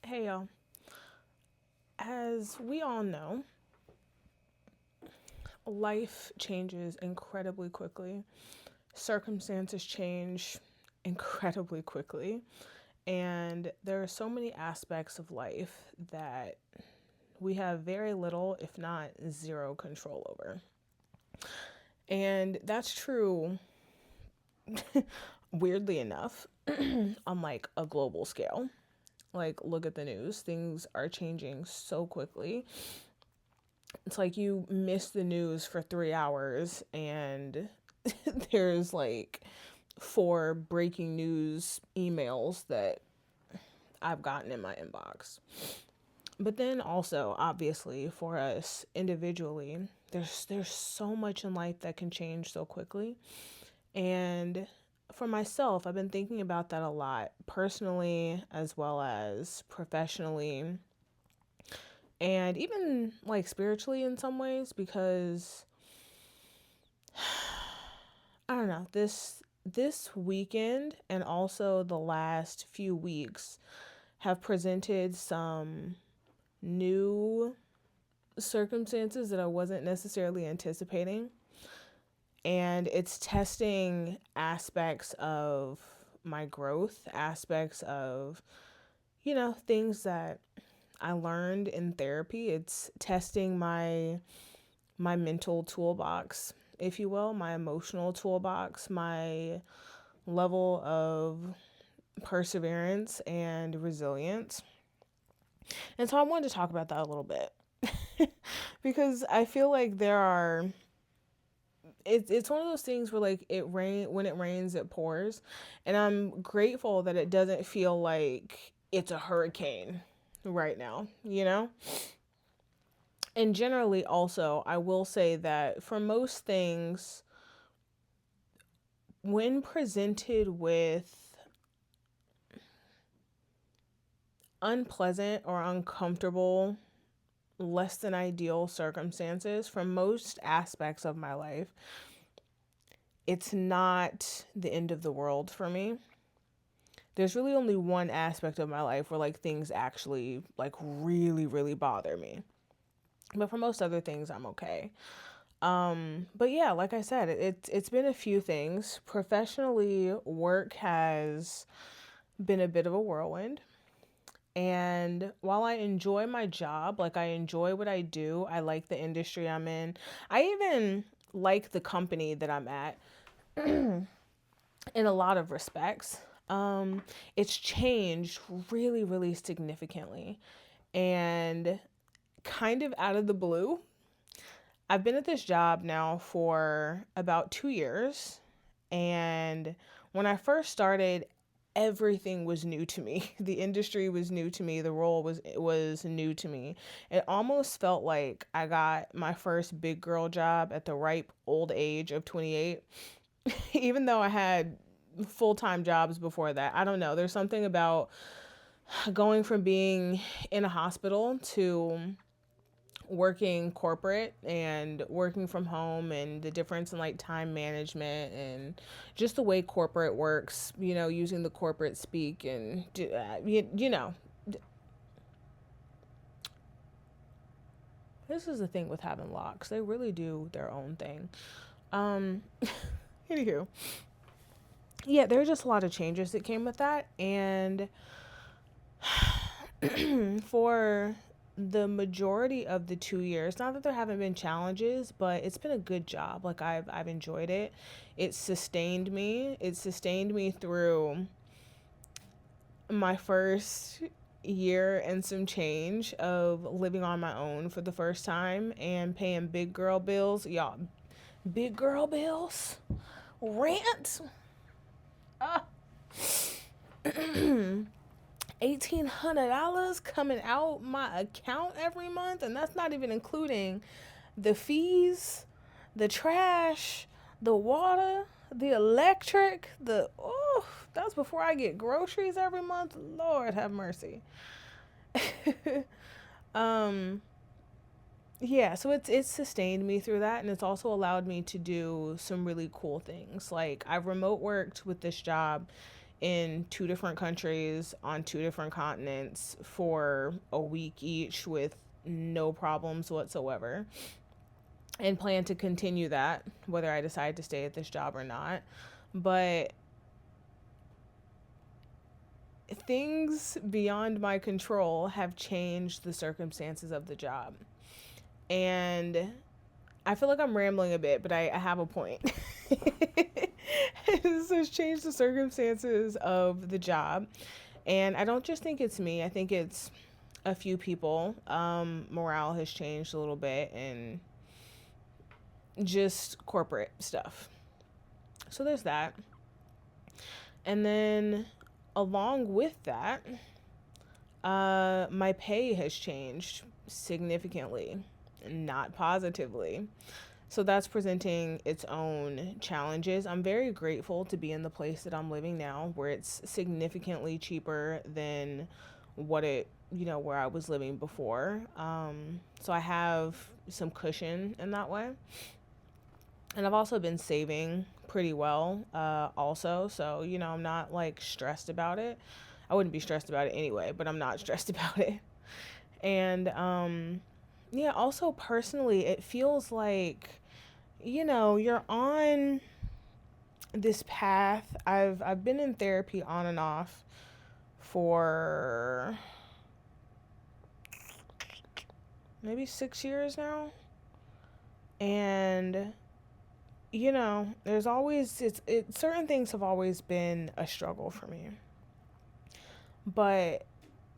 Hey y'all, as we all know, life changes incredibly quickly. Circumstances change incredibly quickly. And there are so many aspects of life that we have very little, if not zero, control over. And that's true, weirdly enough, on like a global scale. Like, look at the news, things are changing so quickly. It's like you miss the news for 3 hours and there's like four breaking news emails that I've gotten in my inbox. But then also, obviously, for us individually, there's so much in life that can change so quickly. And for myself, I've been thinking about that a lot, personally as well as professionally, and even like spiritually in some ways, because I don't know, this weekend and also the last few weeks have presented some new circumstances that I wasn't necessarily anticipating. And it's testing aspects of my growth, aspects of, things that I learned in therapy. It's testing my mental toolbox, if you will, my emotional toolbox, my level of perseverance and resilience. And so I wanted to talk about that a little bit because I feel like it's one of those things where like when it rains it pours, and I'm grateful that it doesn't feel like it's a hurricane right now, And generally also, I will say that for most things, when presented with unpleasant or uncomfortable, less than ideal circumstances for most aspects of my life, it's not the end of the world for me. There's really only one aspect of my life where like things actually like really, really bother me. But for most other things, I'm okay. But yeah, like I said, it's been a few things. Professionally, work has been a bit of a whirlwind. And while I enjoy my job, like I enjoy what I do, I like the industry I'm in. I even like the company that I'm at in a lot of respects. It's changed really, really significantly. And kind of out of the blue, I've been at this job now for about 2 years. And when I first started, everything was new to me. The industry was new to me. The role was new to me. It almost felt like I got my first big girl job at the ripe old age of 28, even though I had full-time jobs before that. I don't know. There's something about going from being in a hospital to working corporate and working from home, and the difference in like time management and just the way corporate works, using the corporate speak and this is the thing with having locks. They really do their own thing. Um Anywho, yeah, there are just a lot of changes that came with that, and for the majority of the 2 years, not that there haven't been challenges, but it's been a good job. Like I've enjoyed it. It sustained me. It sustained me through my first year and some change of living on my own for the first time and paying big girl bills. Y'all, big girl bills, rent. Uh, $1,800 coming out my account every month, and that's not even including the fees, the trash, the water, the electric, that's before I get groceries every month. Lord have mercy. um yeah, so it's sustained me through that, and it's also allowed me to do some really cool things. Like I've remote worked with this job in 2 different countries on 2 different continents for a week each with no problems whatsoever, and plan to continue that whether I decide to stay at this job or not. But things beyond my control have changed the circumstances of the job. And I feel like I'm rambling a bit, but I have a point. This has changed the circumstances of the job. And I don't just think it's me, I think it's a few people. Morale has changed a little bit, and just corporate stuff. So there's that. And then along with that, my pay has changed significantly, not positively. So that's presenting its own challenges. I'm very grateful to be in the place that I'm living now, where it's significantly cheaper than where I was living before. So I have some cushion in that way. And I've also been saving pretty well, also. So, I'm not like stressed about it. I wouldn't be stressed about it anyway, but I'm not stressed about it. And, yeah, also personally, it feels like, you're on this path. I've been in therapy on and off for maybe 6 years now. And there's always certain things have always been a struggle for me. But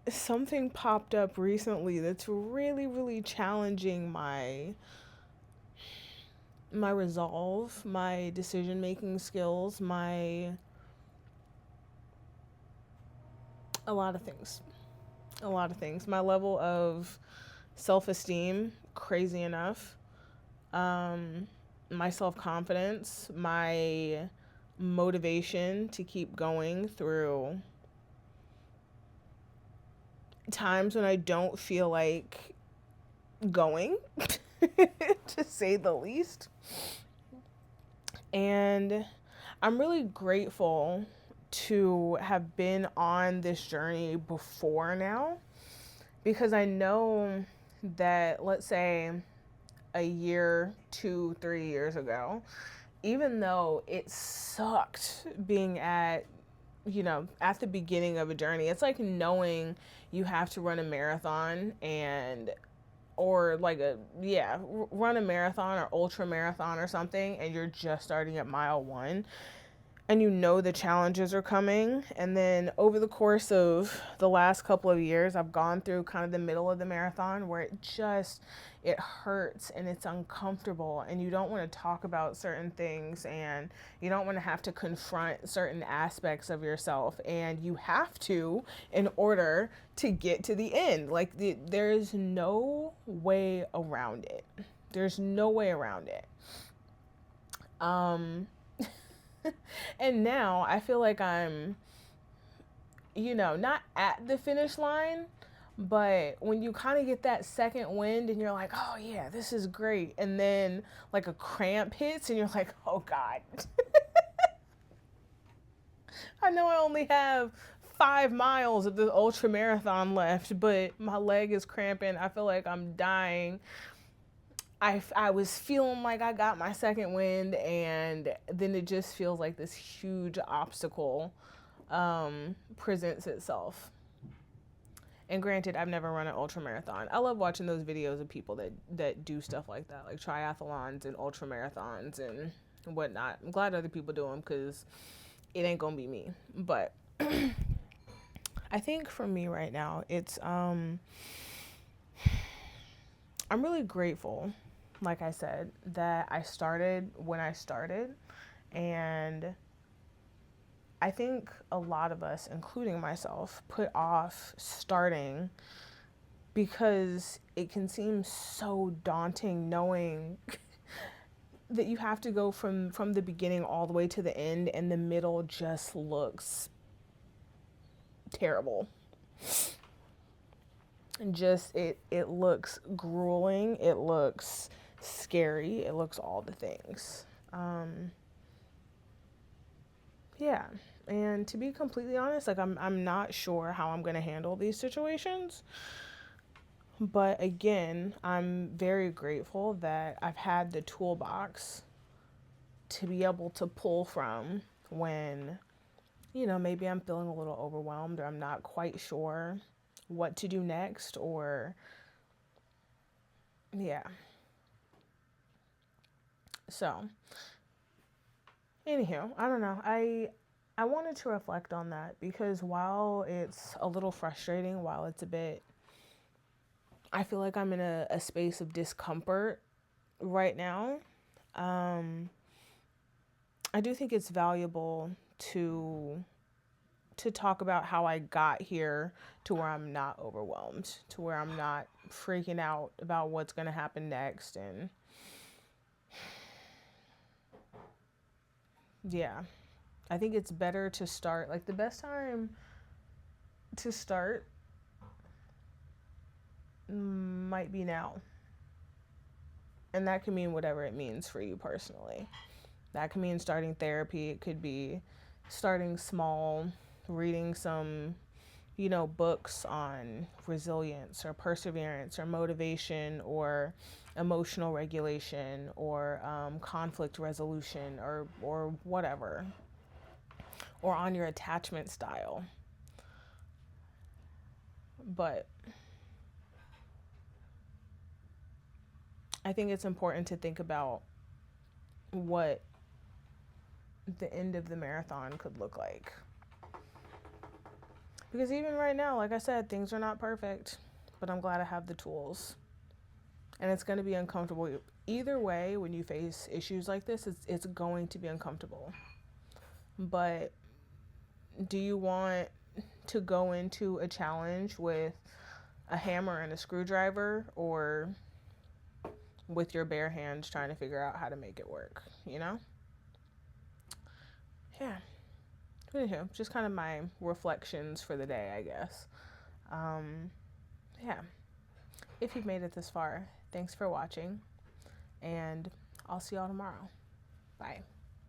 something popped up recently that's really, really challenging my resolve, my decision-making skills, a lot of things. A lot of things. My level of self-esteem, crazy enough. My self-confidence, my motivation to keep going through times when I don't feel like going, to say the least. And I'm really grateful to have been on this journey before now, because I know that, let's say, a year, 2, 3 years ago, even though it sucked being at the beginning of a journey, it's like knowing you have to run a marathon run a marathon or ultra marathon or something, and you're just starting at mile 1, and the challenges are coming. And then over the course of the last couple of years, I've gone through kind of the middle of the marathon where it hurts and it's uncomfortable, and you don't want to talk about certain things, and you don't want to have to confront certain aspects of yourself, and you have to in order to get to the end. Like, there's no way around it. There's no way around it. And now I feel like I'm, not at the finish line, but when you kind of get that second wind and you're like, oh yeah, this is great. And then like a cramp hits and you're like, oh God. I know I only have 5 miles of the ultra marathon left, but my leg is cramping. I feel like I'm dying. I was feeling like I got my second wind, and then it just feels like this huge obstacle presents itself. And granted, I've never run an ultra marathon. I love watching those videos of people that do stuff like that, like triathlons and ultra marathons and whatnot. I'm glad other people do them, because it ain't gonna be me. But I think for me right now, it's I'm really grateful, like I said, that I started when I started. And I think a lot of us, including myself, put off starting because it can seem so daunting knowing that you have to go from the beginning all the way to the end, and the middle just looks terrible. And just it looks grueling, it looks scary, it looks all the things. Yeah. And to be completely honest, like I'm not sure how I'm going to handle these situations. But again, I'm very grateful that I've had the toolbox to be able to pull from when, maybe I'm feeling a little overwhelmed or I'm not quite sure what to do next, or yeah. So, anywho, I don't know. I wanted to reflect on that because while it's a little frustrating, while it's a bit, I feel like I'm in a space of discomfort right now. Um, I do think it's valuable to talk about how I got here to where I'm not overwhelmed, to where I'm not freaking out about what's going to happen next. And yeah, I think it's better to start, like the best time to start might be now. And that can mean whatever it means for you personally. That can mean starting therapy. It could be starting small, reading some, books on resilience or perseverance or motivation or emotional regulation or conflict resolution or whatever, or on your attachment style. But I think it's important to think about what the end of the marathon could look like. Because even right now, like I said, things are not perfect, but I'm glad I have the tools. And it's going to be uncomfortable. Either way, when you face issues like this, it's going to be uncomfortable. But do you want to go into a challenge with a hammer and a screwdriver, or with your bare hands trying to figure out how to make it work, Yeah. Anywho, just kind of my reflections for the day, I guess. Um, yeah. If you've made it this far, thanks for watching, and I'll see y'all tomorrow. Bye.